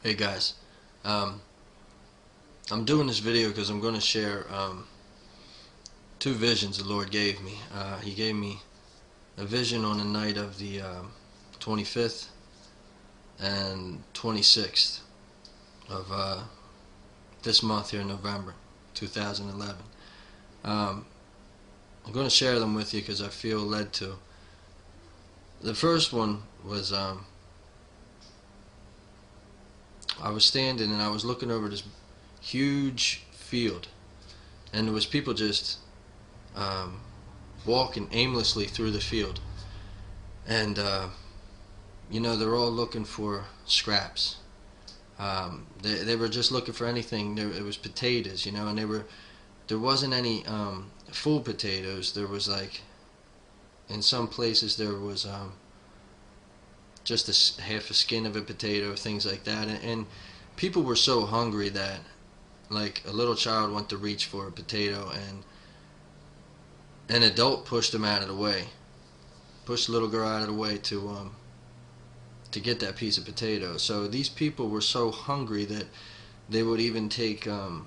Hey guys, um, I'm doing this video because I'm going to share two visions the Lord gave me. He gave me a vision on the night of the 25th and 26th of this month here in November 2011. I'm going to share them with you because I feel led to. The first one was I was standing and I was looking over this huge field, and there was people just um, walking aimlessly through the field, and they're all looking for scraps. They were just looking for anything. It was potatoes, and there wasn't any full potatoes. There was, like, in some places there was just half a skin of a potato, things like that, and people were so hungry that, like, a little child went to reach for a potato, and an adult pushed him out of the way, pushed the little girl out of the way to get that piece of potato. So these people were so hungry that they would even take a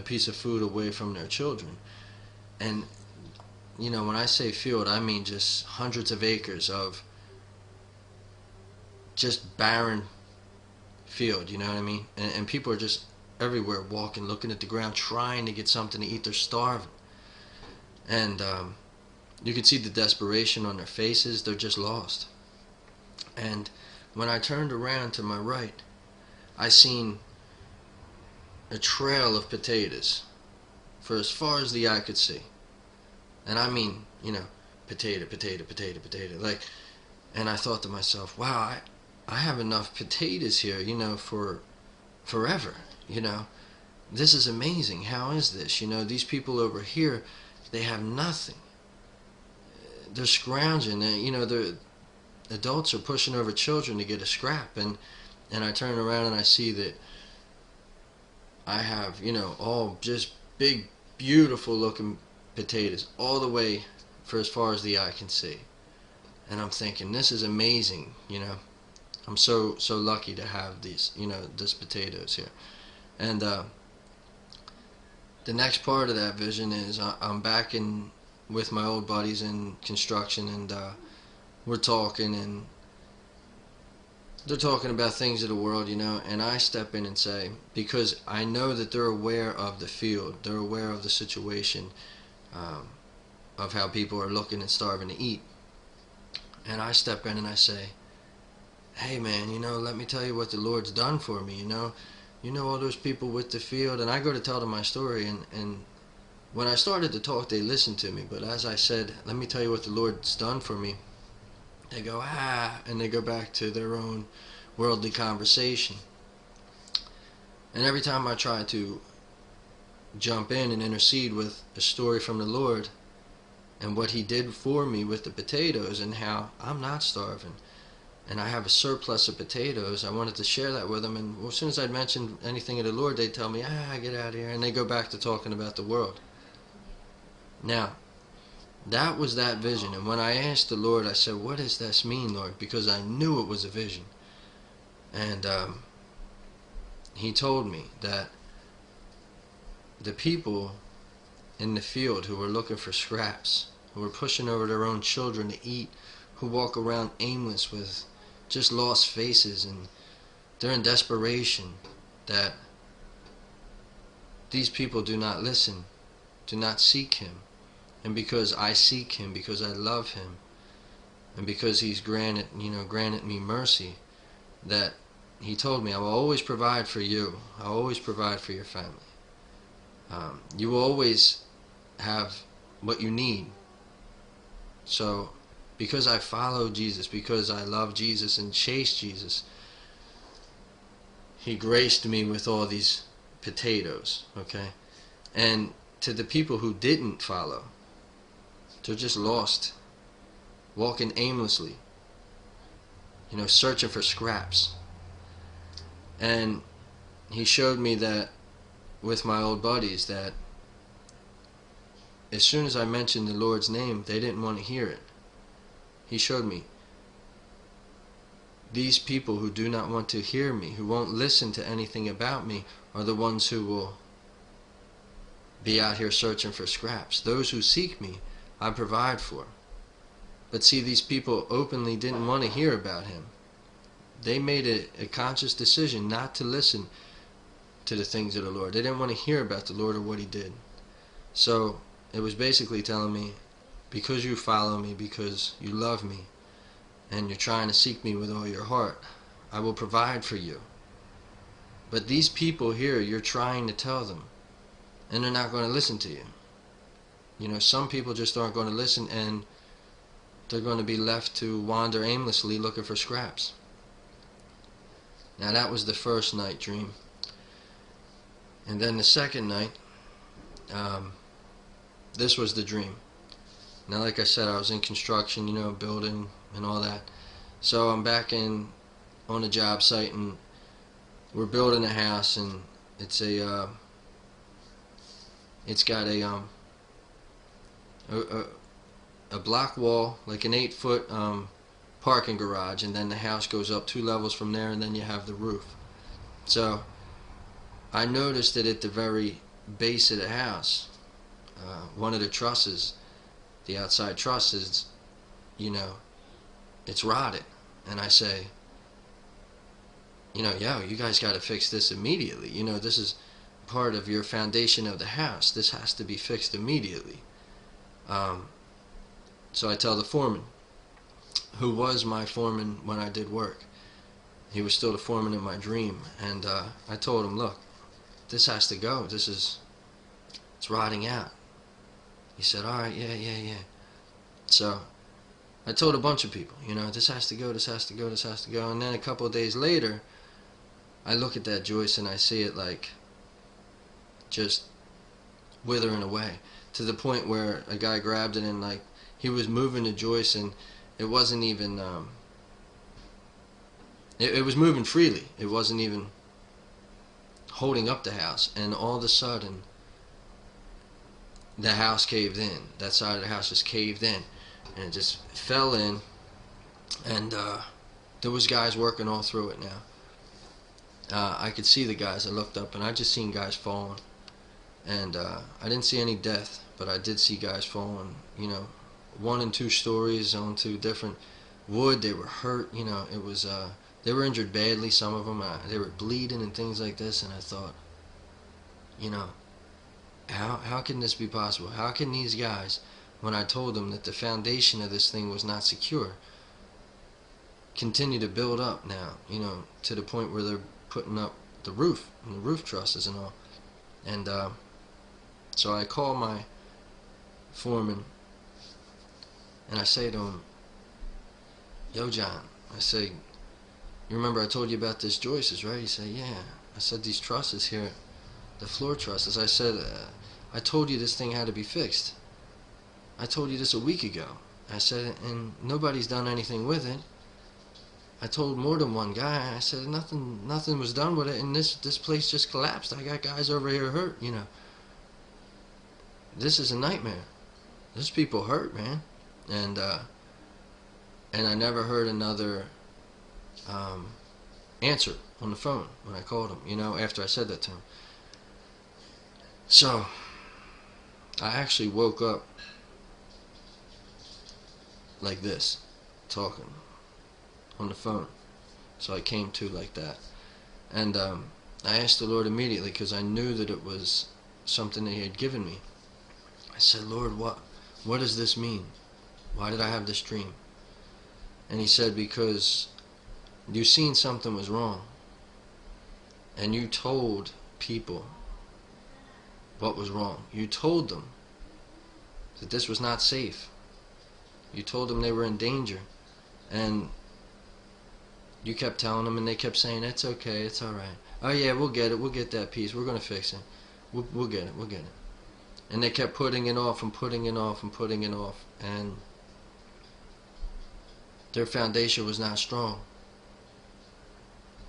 piece of food away from their children. And when I say field, I mean just hundreds of acres of just barren field. You know what I mean? And people are just everywhere, walking, looking at the ground, trying to get something to eat. They're starving, and you could see the desperation on their faces. They're just lost. And when I turned around to my right, I seen a trail of potatoes for as far as the eye could see. And I mean, potato, potato, potato, potato. Like, and I thought to myself, wow, I have enough potatoes here, for forever. This is amazing. How is this? These people over here, they have nothing. They're scrounging. The adults are pushing over children to get a scrap. And I turn around and I see that I have, all just big, beautiful looking potatoes all the way for as far as the eye can see. And I'm thinking, this is amazing. I'm so lucky to have these, this potatoes here. And the next part of that vision is I'm back in with my old buddies in construction, and we're talking, and they're talking about things of the world, and I step in and say, because I know that they're aware of the field, they're aware of the situation, of how people are looking and starving to eat. And I step in and I say, hey man, let me tell you what the Lord's done for me. All those people with the field. And I go to tell them my story, and when I started to talk, they listened to me. But as I said, let me tell you what the Lord's done for me, they go, and they go back to their own worldly conversation. And every time I try to jump in and intercede with a story from the Lord and what He did for me with the potatoes, and how I'm not starving and I have a surplus of potatoes, I wanted to share that with them. And as soon as I'd mention anything of the Lord, they'd tell me, get out of here, and they go back to talking about the world. Now, that was that vision. And when I asked the Lord, I said, what does this mean, Lord? Because I knew it was a vision. And He told me that the people in the field who were looking for scraps, who were pushing over their own children to eat, who walk around aimless with just lost faces, and they're in desperation, that these people do not listen, do not seek Him. And because I seek Him, because I love Him, and because He's granted me mercy, that He told me, I will always provide for you. I will always provide for your family. You will always have what you need. So, because I follow Jesus, because I love Jesus and chase Jesus, He graced me with all these potatoes, okay? And to the people who didn't follow, they're just lost, walking aimlessly, searching for scraps. And He showed me that with my old buddies, that as soon as I mentioned the Lord's name, they didn't want to hear it. He showed me, these people who do not want to hear me, who won't listen to anything about me, are the ones who will be out here searching for scraps. Those who seek me, I provide for. But see, these people openly didn't want to hear about him. They made a conscious decision not to listen to the things of the Lord. They didn't want to hear about the Lord or what he did. So it was basically telling me, because you follow me, because you love me, and you're trying to seek me with all your heart, I will provide for you. But these people here, you're trying to tell them, and they're not going to listen to you. You know, some people just aren't going to listen, and they're going to be left to wander aimlessly looking for scraps. Now that was the first night dream. And then the second night, this was the dream. Now, like I said, I was in construction, you know, building and all that. So I'm back on a job site, and we're building a house, and it's got a block wall, like an 8-foot parking garage, and then the house goes up 2 levels from there, and then you have the roof. So I noticed that at the very base of the house, one of the trusses, the outside truss is, you know, it's rotted. And I say, you know, yo, you guys got to fix this immediately. You know, this is part of your foundation of the house. This has to be fixed immediately. So I tell the foreman, who was my foreman when I did work. He was still the foreman in my dream. And I told him, look, this has to go. It's rotting out. He said, all right, yeah. So I told a bunch of people, you know, this has to go, this has to go, this has to go. And then a couple of days later, I look at that joist and I see it like just withering away, to the point where a guy grabbed it and like he was moving the joist, and it wasn't even it was moving freely. It wasn't even holding up the house, and all of a sudden the house caved in. That side of the house just caved in, and it just fell in, and there was guys working all through it now. I could see the guys. I looked up and I just seen guys falling, and I didn't see any death, but I did see guys falling, you know, 1 and 2 stories onto different wood. They were hurt, you know. It was they were injured badly, some of them. They were bleeding and things like this, and I thought, you know, how can this be possible? How can these guys, when I told them that the foundation of this thing was not secure, continue to build up now, you know, to the point where they're putting up the roof and the roof trusses and all. And so I call my foreman and I say to him, yo, John, I say, you remember I told you about this joists, right? He said, yeah. I said, these trusses here, the floor trusses, I said, I told you this thing had to be fixed. I told you this a week ago. I said, and nobody's done anything with it. I told more than one guy. I said, nothing was done with it, and this place just collapsed. I got guys over here hurt, you know. This is a nightmare. There's people hurt, man. And I never heard another answer on the phone when I called him, you know, after I said that to him. So I actually woke up like this, talking on the phone. So I came to like that, and I asked the Lord immediately, because I knew that it was something that He had given me. I said, Lord, what does this mean? Why did I have this dream? And He said, because you seen something was wrong, and you told people what was wrong. You told them that this was not safe. You told them they were in danger, and you kept telling them, and they kept saying, it's okay, it's alright. Oh yeah, we'll get it, we'll get that piece, we're going to fix it. We'll get it, we'll get it. And they kept putting it off and putting it off and putting it off, and their foundation was not strong.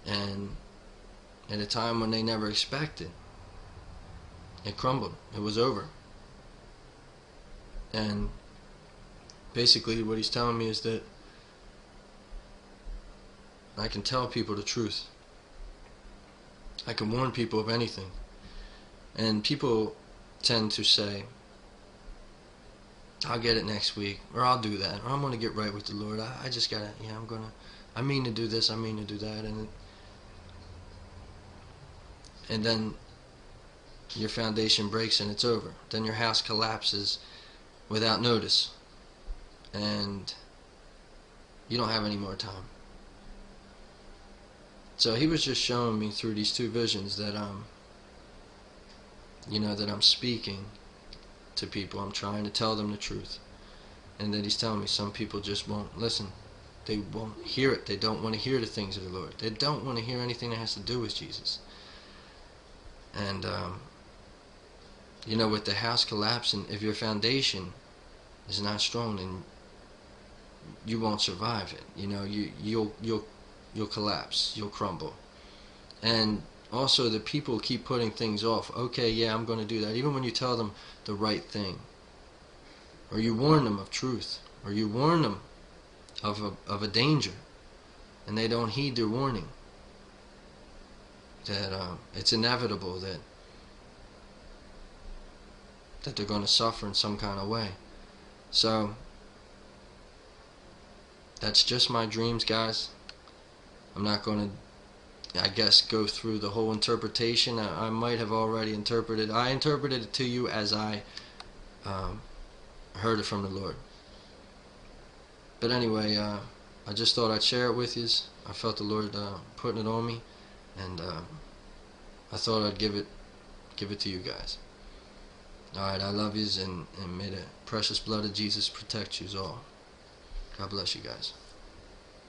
And at a time when they never expected, it crumbled. It was over. And basically what He's telling me is that I can tell people the truth. I can warn people of anything. And people tend to say, I'll get it next week, or I'll do that, or I'm going to get right with the Lord. I just got to, I mean to do this, I mean to do that. And then your foundation breaks and it's over. Then your house collapses without notice. And you don't have any more time. So he was just showing me through these two visions that that I'm speaking to people. I'm trying to tell them the truth. And that he's telling me some people just won't listen. They won't hear it. They don't want to hear the things of the Lord. They don't want to hear anything that has to do with Jesus. And with the house collapsing, if your foundation is not strong, then you won't survive it. You'll collapse. You'll crumble. And also, the people keep putting things off. Okay, yeah, I'm going to do that. Even when you tell them the right thing, or you warn them of truth, or you warn them of a danger, and they don't heed their warning. That it's inevitable that they're going to suffer in some kind of way. So that's just my dreams, guys. I'm not going to, I guess, go through the whole interpretation. I might have already interpreted. I interpreted it to you as I heard it from the Lord. But anyway, I just thought I'd share it with you. I felt the Lord putting it on me, and I thought I'd give it to you guys. Alright, I love yous, and may the precious blood of Jesus protect yous all. God bless you guys.